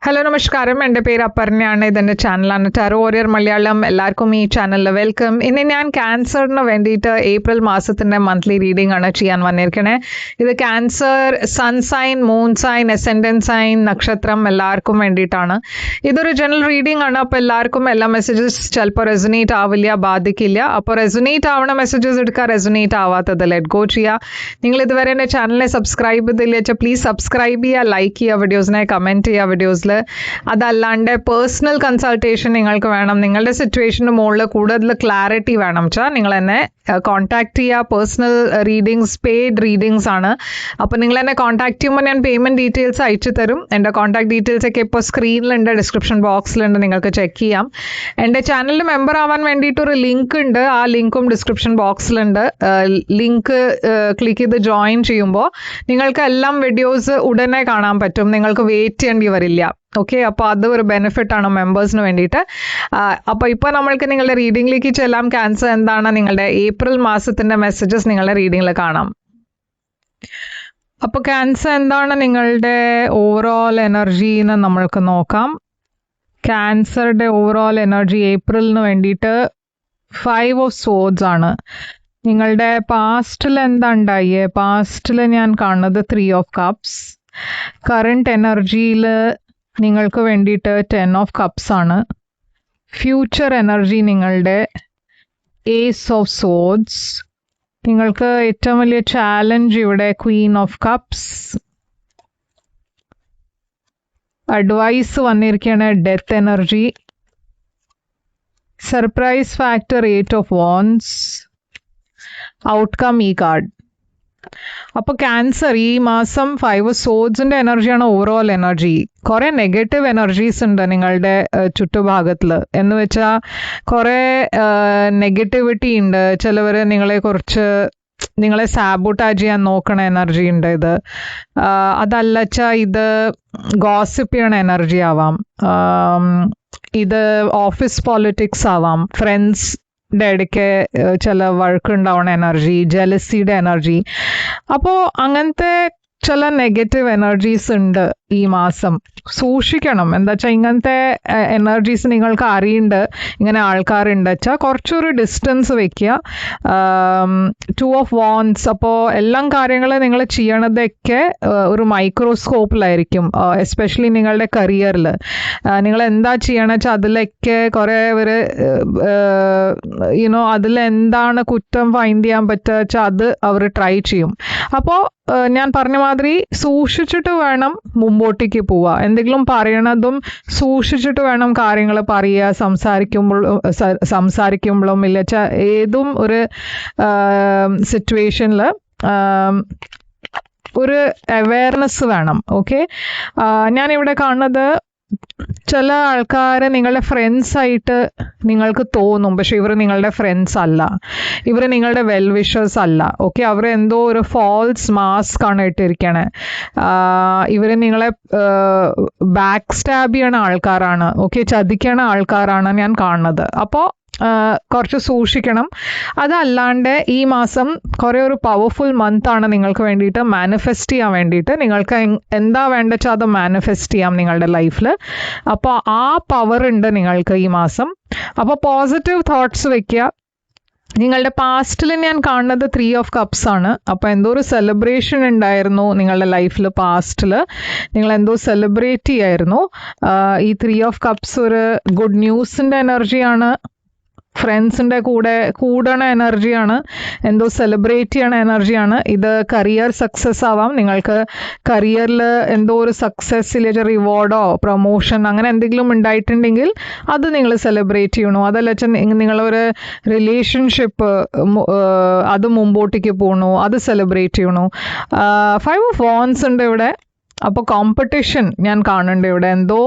Hello നമസ്കാരം, എൻ്റെ പേര് അപർണയാണ്. ഇതെൻ്റെ ചാനലാണ് ടാരോ വാരിയർ മലയാളം. എല്ലാവർക്കും ഈ ചാനലിൽ വെൽക്കം. ഇന്ന് ഞാൻ ക്യാൻസറിന് വേണ്ടിയിട്ട് ഏപ്രിൽ മാസത്തിൻ്റെ മന്ത്ലി റീഡിംഗ് ആണ് ചെയ്യാൻ വന്നിരിക്കണേ. ഇത് cancer sun sign, moon sign, ascendant sign, നക്ഷത്രം എല്ലാവർക്കും വേണ്ടിയിട്ടാണ്. ഇതൊരു ജനറൽ റീഡിംഗ് ആണ്. അപ്പോൾ എല്ലാവർക്കും എല്ലാ മെസ്സേജസ് ചിലപ്പോൾ റെസൊനേറ്റ് ആവില്ല, ബാധിക്കില്ല. അപ്പോൾ റെസൊനേറ്റ് ആവണ മെസ്സേജസ് എടുക്കുക, റെസൊനേറ്റ് ആവാത്തത് ലെറ്റ് ഗോ ചെയ്യുക. നിങ്ങൾ ഇതുവരെ എൻ്റെ ചാനലിനെ സബ്സ്ക്രൈബ് ചെയ്തില്ല വെച്ചാൽ പ്ലീസ് സബ്സ്ക്രൈബ് ചെയ്യുക, ലൈക്ക് ചെയ്യുക, വീഡിയോസിനെ കമൻറ്റ് ചെയ്യുക വീഡിയോസിൽ. അതല്ലാണ്ട് പേഴ്സണൽ കൺസൾട്ടേഷൻ നിങ്ങൾക്ക് വേണം, നിങ്ങളുടെ സിറ്റുവേഷന് മുകളിൽ കൂടുതൽ ക്ലാരിറ്റി വേണം വെച്ചാൽ നിങ്ങൾ എന്നെ കോൺടാക്ട് ചെയ്യുക. പേഴ്സണൽ റീഡിങ്സ് പെയ്ഡ് റീഡിങ്സ് ആണ്. അപ്പോൾ നിങ്ങൾ എന്നെ കോൺടാക്ട് ചെയ്യുമ്പോൾ ഞാൻ പേയ്മെൻറ്റ് ഡീറ്റെയിൽസ് അയച്ചു തരും. എൻ്റെ കോൺടാക്ട് ഡീറ്റെയിൽസ് ഒക്കെ ഇപ്പോൾ സ്ക്രീനിലുണ്ട്, ഡിസ്ക്രിപ്ഷൻ ബോക്സിലുണ്ട്, നിങ്ങൾക്ക് ചെക്ക് ചെയ്യാം. എൻ്റെ ചാനലിൽ മെമ്പർ ആവാൻ വേണ്ടിയിട്ടൊരു ലിങ്ക് ഉണ്ട്, ആ ലിങ്കും ഡിസ്ക്രിപ്ഷൻ ബോക്സിലുണ്ട്. ലിങ്ക് ക്ലിക്ക് ചെയ്ത് ജോയിൻ ചെയ്യുമ്പോൾ നിങ്ങൾക്ക് എല്ലാം വീഡിയോസ് ഉടനെ കാണാൻ പറ്റും, നിങ്ങൾക്ക് വെയിറ്റ് ചെയ്യേണ്ടി വരില്ല. ഓക്കെ, അപ്പോൾ അത് ഒരു ബെനിഫിറ്റ് ആണ് മെമ്പേഴ്സിന് വേണ്ടിയിട്ട്. അപ്പോൾ ഇപ്പോൾ നമ്മൾക്ക് നിങ്ങളുടെ റീഡിങ്ങിലേക്ക് ചെല്ലാം. ക്യാൻസർ എന്താണ്, നിങ്ങളുടെ ഏപ്രിൽ മാസത്തിൻ്റെ മെസ്സേജസ് നിങ്ങളുടെ റീഡിങ്ങിൽ കാണാം. അപ്പോൾ ക്യാൻസർ എന്താണ് നിങ്ങളുടെ ഓവറോൾ എനർജി എന്ന് നമ്മൾക്ക് നോക്കാം. ക്യാൻസറുടെ ഓവറോൾ എനർജി ഏപ്രിലിന് വേണ്ടിയിട്ട് 5 ഓഫ് സോഡ്സ് ആണ്. നിങ്ങളുടെ പാസ്റ്റിൽ എന്താ ഉണ്ടായേ? പാസ്റ്റിൽ ഞാൻ കാണുന്നത് 3 ഓഫ് കപ്സ്. കറണ്ട് എനർജിയിൽ നിങ്ങൾക്ക് വേണ്ടിയിട്ട് 10 ഓഫ് കപ്സ് ആണ്. ഫ്യൂച്ചർ എനർജി നിങ്ങളുടെ ഏസ് ഓഫ് സോഡ്സ്. നിങ്ങൾക്ക് ഏറ്റവും വലിയ ചാലഞ്ച് ഇവിടെ ക്വീൻ ഓഫ് കപ്സ്. അഡ്വൈസ് വന്നിരിക്കുകയാണ് death energy. Surprise factor 8 of wands. Outcome ഈ കാർഡ്. അപ്പോൾ ക്യാൻസർ ഈ മാസം 5 സോഡ്സിൻ്റെ എനർജിയാണ് ഓവറോൾ എനർജി. കുറേ നെഗറ്റീവ് എനർജീസ് ഉണ്ട് നിങ്ങളുടെ ചുറ്റുഭാഗത്തിൽ. എന്ന് വെച്ചാൽ കുറേ നെഗറ്റിവിറ്റി ഉണ്ട്. ചിലവർ നിങ്ങളെ സാബോട്ടാജ് ചെയ്യാൻ നോക്കണ എനർജി ഉണ്ട് ഇത്. അതല്ലച്ചാൽ ഇത് ഗോസിപ്പ് ചെയ്യണ എനർജി ആവാം, ഇത് ഓഫീസ് പോളിറ്റിക്സ് ആവാം, ഫ്രണ്ട്സ് ഇടയ്ക്ക് ചില വഴക്കുണ്ടാവുന്ന എനർജി, ജലസിയുടെ എനർജി. അപ്പോൾ അങ്ങനത്തെ ചില നെഗറ്റീവ് എനർജീസ് ഉണ്ട് ഈ മാസം. സൂക്ഷിക്കണം. എന്താ വെച്ചാൽ ഇങ്ങനത്തെ എനർജീസ് നിങ്ങൾക്ക് അറിയുന്നുണ്ട്, ഇങ്ങനെ ആൾക്കാരുണ്ട് വെച്ചാൽ കുറച്ചൊരു ഡിസ്റ്റൻസ് വെക്കുക. 2 ഓഫ് വാൻഡ്സ്. അപ്പോൾ എല്ലാം കാര്യങ്ങൾ നിങ്ങൾ ചെയ്യണതൊക്കെ ഒരു മൈക്രോസ്കോപ്പിലായിരിക്കും. എസ്പെഷ്യലി നിങ്ങളുടെ കരിയറിൽ നിങ്ങൾ എന്താ ചെയ്യണമെന്ന് വെച്ചാൽ അതിലൊക്കെ കുറേ ഒരു അതിലെന്താണ് കുറ്റം ഫൈൻഡ് ചെയ്യാൻ പറ്റുക വെച്ചാൽ അത് അവർ ട്രൈ ചെയ്യും. അപ്പോൾ ഞാൻ പറഞ്ഞ മാതിരി സൂക്ഷിച്ചിട്ട് വേണം മുമ്പോട്ടേക്ക് പോവുക. എന്തെങ്കിലും പറയണതും സൂക്ഷിച്ചിട്ട് വേണം കാര്യങ്ങൾ പറയുക. സംസാരിക്കുമ്പോഴും ഇല്ല വെച്ചാൽ ഏതും ഒരു സിറ്റുവേഷനിൽ ഒരു അവെയർനെസ് വേണം. ഓക്കെ, ഞാനിവിടെ കാണുന്നത് ചില ആൾക്കാർ നിങ്ങളുടെ ഫ്രണ്ട്സായിട്ട് നിങ്ങൾക്ക് തോന്നും, പക്ഷെ ഇവർ നിങ്ങളുടെ ഫ്രണ്ട്സ് അല്ല, ഇവർ നിങ്ങളുടെ വെൽ വിഷേഴ്സ് അല്ല. ഓക്കെ, അവർ എന്തോ ഒരു ഫാൾസ് മാസ്ക് ആണ് ഇട്ടിരിക്കണേ. ഇവർ നിങ്ങളെ ബാക്ക് സ്റ്റാബ് ചെയ്യണ ആൾക്കാരാണ്. ഓക്കെ, ചതിക്കണ ആൾക്കാരാണ് ഞാൻ കാണുന്നത്. അപ്പോൾ കുറച്ച് സൂക്ഷിക്കണം. അതല്ലാണ്ട് ഈ മാസം കുറേ ഒരു പവർഫുൾ മന്താണ് നിങ്ങൾക്ക് വേണ്ടിയിട്ട് മാനിഫെസ്റ്റ് ചെയ്യാൻ വേണ്ടിയിട്ട്. നിങ്ങൾക്ക് എന്താ വേണ്ട വെച്ചാൽ അത് മാനിഫെസ്റ്റ് ചെയ്യാം നിങ്ങളുടെ ലൈഫിൽ. അപ്പോൾ ആ പവർ ഉണ്ട് നിങ്ങൾക്ക് ഈ മാസം. അപ്പോൾ പോസിറ്റീവ് തോട്ട്സ് വെക്കുക. നിങ്ങളുടെ പാസ്റ്റിൽ ഞാൻ കാണുന്നത് 3 ഓഫ് കപ്സ് ആണ്. അപ്പോൾ എന്തോ ഒരു സെലിബ്രേഷൻ ഉണ്ടായിരുന്നു നിങ്ങളുടെ ലൈഫിൽ. പാസ്റ്റിൽ നിങ്ങൾ എന്തോ സെലിബ്രേറ്റ് ചെയ്യായിരുന്നു. ഈ 3 ഓഫ് കപ്സ് ഒരു ഗുഡ് ന്യൂസിൻ്റെ എനർജിയാണ്, ഫ്രണ്ട്സിൻ്റെ കൂടണ എനർജിയാണ്, എന്തോ സെലിബ്രേറ്റ് ചെയ്യണ എനർജിയാണ്. ഇത് കരിയർ സക്സസ് ആവാം. നിങ്ങൾക്ക് കരിയറിൽ എന്തോ ഒരു സക്സസ്സിൽ റിവാർഡോ പ്രൊമോഷൻ അങ്ങനെ എന്തെങ്കിലും ഉണ്ടായിട്ടുണ്ടെങ്കിൽ അത് നിങ്ങൾ സെലിബ്രേറ്റ് ചെയ്യണു. അതല്ല വെച്ചാൽ നിങ്ങളൊരു റിലേഷൻഷിപ്പ് അത് മുമ്പോട്ടേക്ക് പോകണു, അത് സെലിബ്രേറ്റ് ചെയ്യണു. 5 ഓഫ് വാൻഡ്സ് ഉണ്ട് ഇവിടെ. അപ്പോൾ കോമ്പറ്റീഷൻ ഞാൻ കാണുന്നുണ്ട് ഇവിടെ. എന്തോ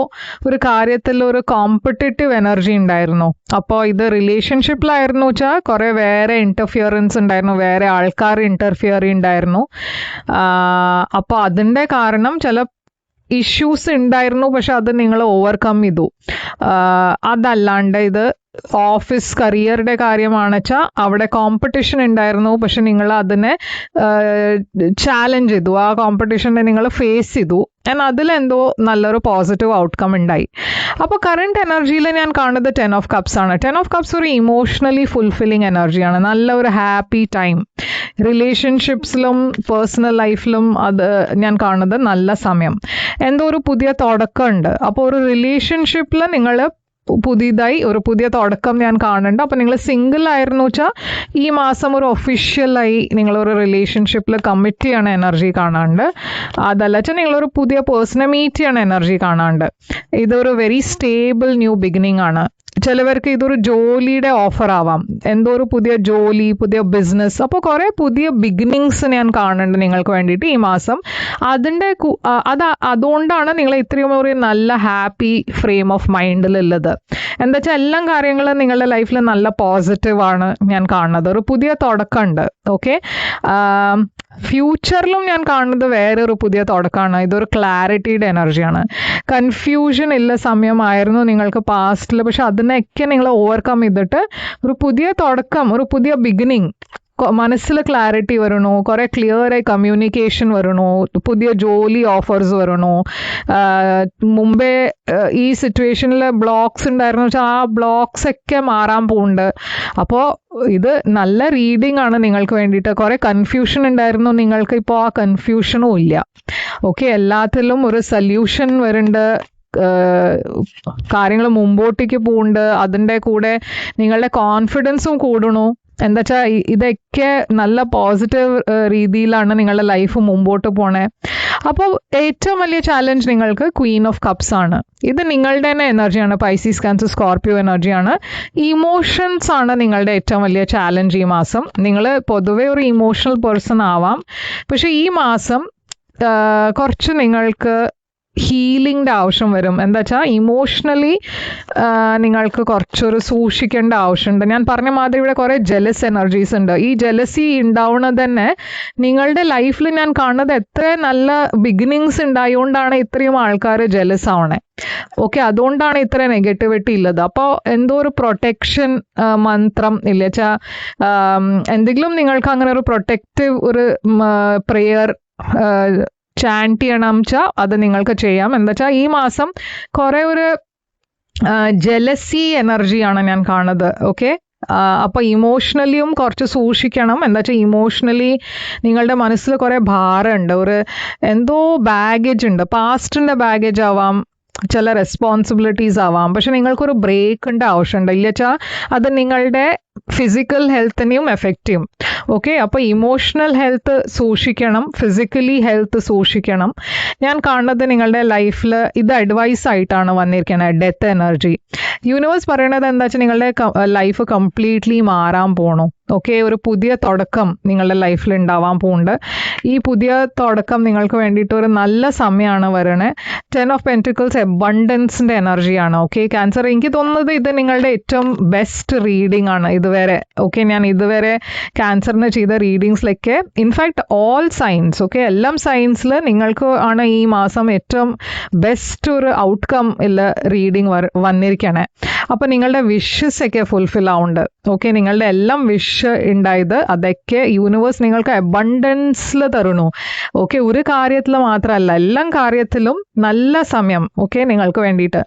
ഒരു കാര്യത്തിൽ ഒരു കോമ്പറ്റേറ്റീവ് എനർജി ഉണ്ടായിരുന്നു. അപ്പോൾ ഇത് റിലേഷൻഷിപ്പിലായിരുന്നു വെച്ചാൽ കുറേ വേറെ ഇൻ്റർഫിയറൻസ് ഉണ്ടായിരുന്നു, വേറെ ആൾക്കാർ ഇൻ്റർഫിയർ ഉണ്ടായിരുന്നു. അപ്പോൾ അതിൻ്റെ കാരണം ചില ഇഷ്യൂസ് ഉണ്ടായിരുന്നു, പക്ഷെ അത് നിങ്ങൾ ഓവർകം ചെയ്തു. അതല്ലാണ്ട് ഇത് ഓഫീസ് കരിയറുടെ കാര്യമാണ് വെച്ചാൽ അവിടെ കോമ്പറ്റീഷൻ ഉണ്ടായിരുന്നു, പക്ഷെ നിങ്ങൾ അതിനെ ചാലഞ്ച് ചെയ്തു, ആ കോമ്പറ്റീഷനെ നിങ്ങൾ ഫേസ് ചെയ്തു, അതിലെന്തോ നല്ലൊരു പോസിറ്റീവ് ഔട്ട്കം ഉണ്ടായി. അപ്പോൾ കറണ്ട് എനർജിയിൽ ഞാൻ കാണുന്നത് 10 ഓഫ് കപ്സ് ആണ്. 10 ഓഫ് കപ്സ് ഒരു ഇമോഷണലി ഫുൾഫില്ലിംഗ് എനർജിയാണ്, നല്ല ഒരു ഹാപ്പി ടൈം. റിലേഷൻഷിപ്സിലും പേഴ്സണൽ ലൈഫിലും അത് ഞാൻ കാണുന്നത് നല്ല സമയം, എന്തോ ഒരു പുതിയ തുടക്കമുണ്ട്. അപ്പോൾ ഒരു റിലേഷൻഷിപ്പിൽ നിങ്ങൾ പുതിയതായി ഒരു പുതിയ തുടക്കം ഞാൻ കാണുന്നുണ്ട്. അപ്പോൾ നിങ്ങൾ സിംഗിൾ ആയിരുന്നു വെച്ചാൽ ഈ മാസം ഒരു ഒഫീഷ്യലായി നിങ്ങളൊരു റിലേഷൻഷിപ്പിൽ കമ്മിറ്റ് ചെയ്യണ എനർജി കാണാണ്ട്. അതല്ല വെച്ചാൽ നിങ്ങളൊരു പുതിയ പേഴ്സണെ മീറ്റ് ചെയ്യണ എനർജി കാണാണ്ട്. ഇതൊരു വെരി സ്റ്റേബിൾ ന്യൂ ബിഗിനിങ് ആണ്. ചിലവർക്ക് ഇതൊരു ജോലിയുടെ ഓഫർ ആവാം, എന്തോ ഒരു പുതിയ ജോലി, പുതിയ ബിസിനസ്. അപ്പോൾ കുറേ പുതിയ ബിഗിനിങ്സ് ഞാൻ കാണുന്നുണ്ട് നിങ്ങൾക്ക് വേണ്ടിയിട്ട് ഈ മാസം. അതുകൊണ്ടാണ് നിങ്ങൾ ഇത്രയും ഒരു നല്ല ഹാപ്പി ഫ്രെയിം ഓഫ് മൈൻഡിലുള്ളത്. എന്താ വെച്ചാൽ എല്ലാ കാര്യങ്ങളും നിങ്ങളുടെ ലൈഫിൽ നല്ല പോസിറ്റീവാണ് ഞാൻ കാണുന്നത്. ഒരു പുതിയ തുടക്കമുണ്ട്. ഓക്കെ, ഫ്യൂച്ചറിലും ഞാൻ കാണുന്നത് വേറൊരു പുതിയ തുടക്കമാണ്. ഇതൊരു ക്ലാരിറ്റിയുടെ എനർജിയാണ്. കൺഫ്യൂഷൻ ഇല്ല സമയമായിരുന്നു നിങ്ങൾക്ക് പാസ്റ്റിൽ, പക്ഷെ അതിനൊക്കെ നിങ്ങൾ ഓവർകം ചെയ്തിട്ട് ഒരു പുതിയ തുടക്കം, ഒരു പുതിയ ബിഗിനിങ്, മനസ്സിൽ ക്ലാരിറ്റി വരണു, കുറേ ക്ലിയറായി കമ്മ്യൂണിക്കേഷൻ വരണു, പുതിയ ജോലി ഓഫേഴ്സ് വരണു. മുമ്പേ ഈ സിറ്റുവേഷനിൽ ബ്ലോക്സ് ഉണ്ടായിരുന്നു വെച്ചാൽ ആ ബ്ലോക്സ് ഒക്കെ മാറാൻ പോകുന്നുണ്ട്. അപ്പോൾ ഇത് നല്ല റീഡിംഗ് ആണ് നിങ്ങൾക്ക് വേണ്ടിയിട്ട്. കുറേ കൺഫ്യൂഷൻ ഉണ്ടായിരുന്നു നിങ്ങൾക്ക്, ഇപ്പോൾ ആ കൺഫ്യൂഷനും ഇല്ല. ഓക്കെ, എല്ലാത്തിലും ഒരു സൊല്യൂഷൻ വരുന്നുണ്ട്, കാര്യങ്ങൾ മുമ്പോട്ടേക്ക് പോകുന്നുണ്ട്. അതിൻ്റെ കൂടെ നിങ്ങളുടെ കോൺഫിഡൻസും കൂടണു. എന്താ വെച്ചാൽ ഇതൊക്കെ നല്ല പോസിറ്റീവ് രീതിയിലാണ് നിങ്ങളുടെ ലൈഫ് മുമ്പോട്ട് പോണേ. അപ്പോൾ ഏറ്റവും വലിയ ചാലഞ്ച് നിങ്ങൾക്ക് ക്വീൻ ഓഫ് കപ്സ് ആണ്. ഇത് നിങ്ങളുടെ തന്നെ എനർജിയാണ്, പൈസീസ്, ക്യാൻസർ, സ്കോർപ്പിയോ എനർജിയാണ്. ഇമോഷൻസ് ആണ് നിങ്ങളുടെ ഏറ്റവും വലിയ ചാലഞ്ച് ഈ മാസം. നിങ്ങൾ പൊതുവെ ഒരു ഇമോഷണൽ പേഴ്സൺ ആവാം, പക്ഷെ ഈ മാസം കുറച്ച് നിങ്ങൾക്ക് ഹീലിംഗിൻ്റെ ആവശ്യം വരും. എന്താ വെച്ചാൽ ഇമോഷണലി നിങ്ങൾക്ക് കുറച്ചൊരു സൂക്ഷിക്കേണ്ട ആവശ്യമുണ്ട്. ഞാൻ പറഞ്ഞ മാതിരി ഇവിടെ കുറേ ജെലസ് എനർജീസ് ഉണ്ട്. ഈ ജെലസി ഉണ്ടാവുന്നത് തന്നെ നിങ്ങളുടെ ലൈഫിൽ ഞാൻ കാണുന്നത് എത്ര നല്ല ബിഗിനിങ്സ് ഉണ്ടായതുകൊണ്ടാണ് ഇത്രയും ആൾക്കാർ ജെലസ് ആവണേ. ഓക്കെ, അതുകൊണ്ടാണ് ഇത്ര നെഗറ്റിവിറ്റി ഉള്ളത്. അപ്പോൾ എന്തോ ഒരു പ്രൊട്ടക്ഷൻ മന്ത്രം ഇല്ല വെച്ചാൽ എന്തെങ്കിലും നിങ്ങൾക്ക് അങ്ങനെ ഒരു പ്രൊട്ടക്റ്റീവ് ഒരു പ്രെയർ ചാൻറ്റ് ചെയ്യണം വെച്ചാൽ അത് നിങ്ങൾക്ക് ചെയ്യാം. എന്താ വെച്ചാൽ ഈ മാസം കുറേ ഒരു ജെലസി എനർജിയാണ് ഞാൻ കാണുന്നത്. ഓക്കെ, അപ്പോൾ ഇമോഷണലിയും കുറച്ച് സൂക്ഷിക്കണം. എന്താ വെച്ചാൽ ഇമോഷണലി നിങ്ങളുടെ മനസ്സിൽ കുറേ ഭാരമുണ്ട്, ഒരു എന്തോ ബാഗേജ് ഉണ്ട്. പാസ്റ്റിൻ്റെ ബാഗേജ് ആവാം, ചില റെസ്പോൺസിബിലിറ്റീസ് ആവാം. പക്ഷെ നിങ്ങൾക്കൊരു ബ്രേക്കിൻ്റെ ആവശ്യമുണ്ട്. ഇല്ല വെച്ചാൽ അത് നിങ്ങളുടെ ഫിസിക്കൽ ഹെൽത്തിനെയും എഫക്റ്റ് ചെയ്യും. ഓക്കെ, അപ്പോൾ ഇമോഷണൽ ഹെൽത്ത് സൂക്ഷിക്കണം, ഫിസിക്കലി ഹെൽത്ത് സൂക്ഷിക്കണം. ഞാൻ കാണുന്നത് നിങ്ങളുടെ ലൈഫിൽ ഇത് അഡ്വൈസ് ആയിട്ടാണ് വന്നിരിക്കുന്നത്, ഡെത്ത് എനർജി. യൂണിവേഴ്സ് പറയണത് എന്താ വെച്ചാൽ നിങ്ങളുടെ ലൈഫ് കംപ്ലീറ്റ്ലി മാറാൻ പോകണം. ഓക്കെ, ഒരു പുതിയ തുടക്കം നിങ്ങളുടെ ലൈഫിൽ ഉണ്ടാവാൻ പോകുന്നുണ്ട്. ഈ പുതിയ തുടക്കം നിങ്ങൾക്ക് വേണ്ടിയിട്ട് ഒരു നല്ല സമയമാണ് വരണേ. 10 ഓഫ് പെൻറ്റിക്കിൾസ് അബണ്ടൻസിൻ്റെ എനർജിയാണ്. ഓക്കെ, ക്യാൻസർ, എനിക്ക് തോന്നുന്നത് ഇത് നിങ്ങളുടെ ഏറ്റവും ബെസ്റ്റ് റീഡിംഗ് ആണ് ഇതുവരെ. ഓക്കെ, ഞാൻ ഇതുവരെ ക്യാൻസറിന് ചെയ്ത റീഡിങ്സിലൊക്കെ ഇൻഫാക്ട് ഓൾ സൈൻസ്, ഓക്കെ, എല്ലാം സൈൻസിൽ നിങ്ങൾക്ക് ആണ് ഈ മാസം ഏറ്റവും ബെസ്റ്റ് ഒരു ഔട്ട്കം ഉള്ള റീഡിങ് വന്നിരിക്കണേ. അപ്പോൾ നിങ്ങളുടെ വിഷസ് ഒക്കെ ഫുൾഫിൽ ആവുന്നുണ്ട്. ഓക്കെ, നിങ്ങളുടെ എല്ലാം വിഷ് ഉണ്ടായത് അതൊക്കെ യൂണിവേഴ്സ് നിങ്ങൾക്ക് അബണ്ടൻസിൽ തരണു. ഓക്കെ, ഒരു കാര്യത്തിൽ മാത്രമല്ല, എല്ലാ കാര്യത്തിലും നല്ല സമയം. ഓക്കെ, നിങ്ങൾക്ക് വേണ്ടിയിട്ട്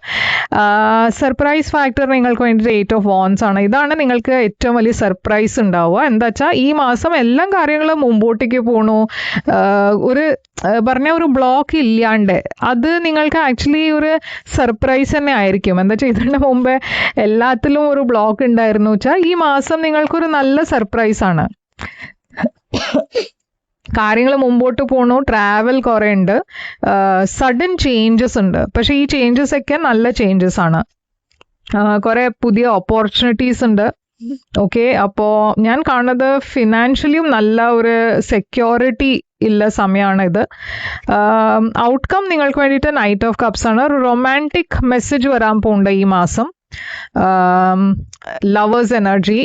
സർപ്രൈസ് ഫാക്ടർ നിങ്ങൾക്ക് വേണ്ടിയിട്ട് 8 ഓഫ് വാൻഡ്സ് ആണ്. ഇതാണ് നിങ്ങൾക്ക് ഏറ്റവും വലിയ സർപ്രൈസ് ഉണ്ടാവുക. എന്താ വെച്ചാൽ ഈ മാസം എല്ലാ കാര്യങ്ങളും മുമ്പോട്ടേക്ക് പോകണു. ഒരു പറഞ്ഞ ഒരു ബ്ലോക്ക് ഇല്ലാണ്ട് അത് നിങ്ങൾക്ക് ആക്ച്വലി ഒരു സർപ്രൈസ് തന്നെ ആയിരിക്കും. എന്താ വെച്ചാൽ ഇതിൻ്റെ മുമ്പേ എല്ലാത്തിലും ഒരു ബ്ലോക്ക് ഉണ്ടായിരുന്നു വെച്ചാൽ ഈ മാസം നിങ്ങൾക്കൊരു നല്ല സർപ്രൈസ് ആണ്. കാര്യങ്ങൾ മുമ്പോട്ട് പോകണു, ട്രാവൽ കുറേ ഉണ്ട്, സഡൻ ചേഞ്ചസ് ഉണ്ട്. പക്ഷേ ഈ ചേഞ്ചസ് ഒക്കെ നല്ല ചേഞ്ചസ് ആണ്. കുറേ പുതിയ ഓപ്പർച്യൂണിറ്റീസ് ഉണ്ട്. ഓക്കെ, അപ്പോൾ ഞാൻ കാണുന്നത് ഫിനാൻഷ്യലിയും നല്ല ഒരു സെക്യൂരിറ്റി ഉള്ള സമയമാണ് ഇത്. ഔട്ട്കം നിങ്ങൾക്ക് വേണ്ടിയിട്ട് നൈറ്റ് ഓഫ് കപ്സ് ആണ്. ഒരു റൊമാൻറ്റിക് മെസ്സേജ് വരാൻ പോകുന്നുണ്ട് ഈ മാസം. ലവേഴ്സ് എനർജി,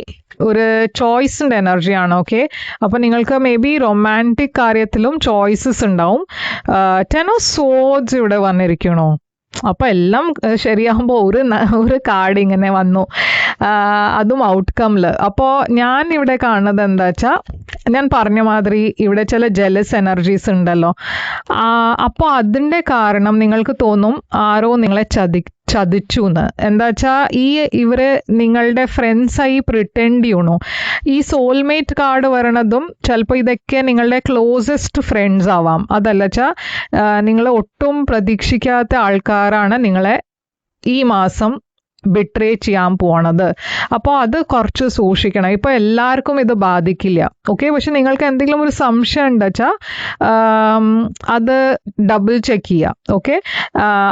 ഒരു ചോയ്സിൻ്റെ എനർജിയാണ്. ഓക്കെ, അപ്പോൾ നിങ്ങൾക്ക് മേ ബി റൊമാൻറ്റിക് കാര്യത്തിലും ചോയ്സസ് ഉണ്ടാവും. 10 ഓഫ് സോഡ്സ് ഇവിടെ വന്നിരിക്കണോ. അപ്പോൾ എല്ലാം ശരിയാകുമ്പോൾ ഒരു കാർഡ് ഇങ്ങനെ വന്നു. അതും ഔട്ട്കമിൽ. അപ്പോൾ ഞാൻ ഇവിടെ കാണുന്നത് എന്താ വെച്ചാൽ, ഞാൻ പറഞ്ഞ മാതിരി ഇവിടെ ചില ജെലസ് എനർജീസ് ഉണ്ടല്ലോ. അപ്പോൾ അതിൻ്റെ കാരണം നിങ്ങൾക്ക് തോന്നും ആരോ നിങ്ങളെ ചതിച്ചു എന്ന്. എന്താ വെച്ചാൽ ഇവര് നിങ്ങളുടെ ഫ്രണ്ട്സായി പ്രിറ്റൻഡ് ചെയ്യണു. ഈ സോൾമേറ്റ് കാർഡ് വരണതും ചിലപ്പോൾ ഇതൊക്കെ നിങ്ങളുടെ ക്ലോസസ്റ്റ് ഫ്രണ്ട്സ് ആവാം. അതല്ല വെച്ചാൽ നിങ്ങൾ ഒട്ടും പ്രതീക്ഷിക്കാത്ത ആൾക്കാരാണ് നിങ്ങളെ ഈ മാസം ബിട്രേ ചെയ്യാൻ പോണത്. അപ്പോൾ അത് കുറച്ച് സൂക്ഷിക്കണം. ഇപ്പോൾ എല്ലാവർക്കും ഇത് ബാധിക്കില്ല, ഓക്കെ. പക്ഷെ നിങ്ങൾക്ക് എന്തെങ്കിലും ഒരു സംശയം ഉണ്ട് വെച്ചാൽ അത് ഡബിൾ ചെക്ക് ചെയ്യുക, ഓക്കെ.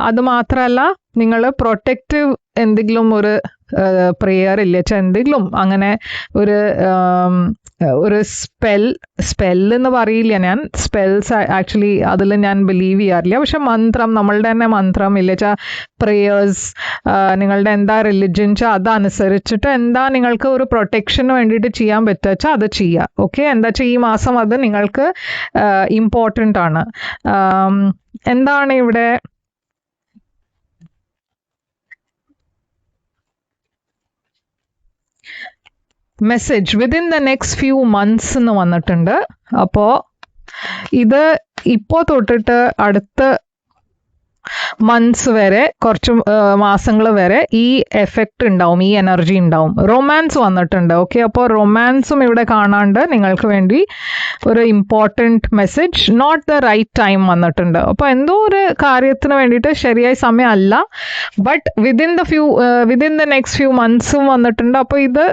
അത് മാത്രമല്ല, നിങ്ങൾ പ്രൊട്ടക്റ്റീവ് എന്തെങ്കിലും ഒരു പ്രെയർ ഇല്ല വെച്ചാൽ എന്തെങ്കിലും അങ്ങനെ ഒരു സ്പെല്ലെന്ന് പറയില്ല ഞാൻ. സ്പെൽസ് ആക്ച്വലി അതിൽ ഞാൻ ബിലീവ് ചെയ്യാറില്ല. പക്ഷെ മന്ത്രം, നമ്മളുടെ തന്നെ മന്ത്രം ഇല്ല വെച്ചാൽ പ്രേയേഴ്സ്, നിങ്ങളുടെ എന്താ റിലിജൻ വെച്ചാൽ അതനുസരിച്ചിട്ട് എന്താ നിങ്ങൾക്ക് ഒരു പ്രൊട്ടക്ഷന് വേണ്ടിയിട്ട് ചെയ്യാൻ പറ്റുക വെച്ചാൽ അത് ചെയ്യുക, ഓക്കെ. എന്താ വെച്ചാൽ ഈ മാസം അത് നിങ്ങൾക്ക് ഇമ്പോർട്ടൻ്റ് ആണ്. എന്താണ് ഇവിടെ message within the next few months എന്ന് വന്നിട്ടുണ്ട്. അപ്പോൾ ഇത് ഇപ്പോൾ തൊട്ടിട്ട് അടുത്ത മന്ത്സ് വരെ, കുറച്ച് മാസങ്ങൾ വരെ ഈ എഫക്റ്റ് ഉണ്ടാവും, ഈ എനർജി ഉണ്ടാവും. റൊമാൻസ് വന്നിട്ടുണ്ട്, ഓക്കെ. അപ്പോൾ റൊമാൻസും ഇവിടെ കാണാണ്ട് നിങ്ങൾക്ക് വേണ്ടി ഒരു important message, not the right time വന്നിട്ടുണ്ട്. അപ്പോൾ എന്തോ ഒരു കാര്യത്തിന് വേണ്ടിയിട്ട് ശരിയായ സമയമല്ല, but within the next few മന്ത്സും വന്നിട്ടുണ്ട്. അപ്പോൾ ഇത്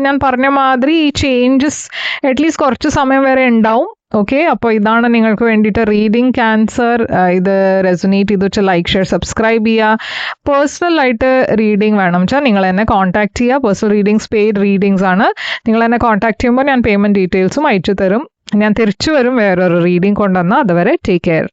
ഞാൻ പറഞ്ഞ മാതിരി ഈ ചേഞ്ചസ് അറ്റ്ലീസ്റ്റ് കുറച്ച് സമയം വരെ ഉണ്ടാവും, ഓക്കെ. അപ്പോൾ ഇതാണ് നിങ്ങൾക്ക് വേണ്ടിയിട്ട് റീഡിങ് ക്യാൻസർ. ഇത് റെസൊനേറ്റ് ചെയ്ത് വെച്ചാൽ ലൈക്ക്, ഷെയർ, സബ്സ്ക്രൈബ് ചെയ്യുക. പേഴ്സണലായിട്ട് റീഡിങ് വേണം വെച്ചാൽ നിങ്ങൾ എന്നെ കോൺടാക്ട് ചെയ്യുക. പേഴ്സണൽ റീഡിങ്സ് പെയ്ഡ് റീഡിങ്സ് ആണ്. നിങ്ങൾ എന്നെ കോൺടാക്ട് ചെയ്യുമ്പോൾ ഞാൻ പേയ്മെൻറ്റ് ഡീറ്റെയിൽസും അയച്ചു തരും. ഞാൻ തിരിച്ചു വരും വേറൊരു റീഡിങ് കൊണ്ടുവന്നാൽ. അതുവരെ ടേക്ക് കെയർ.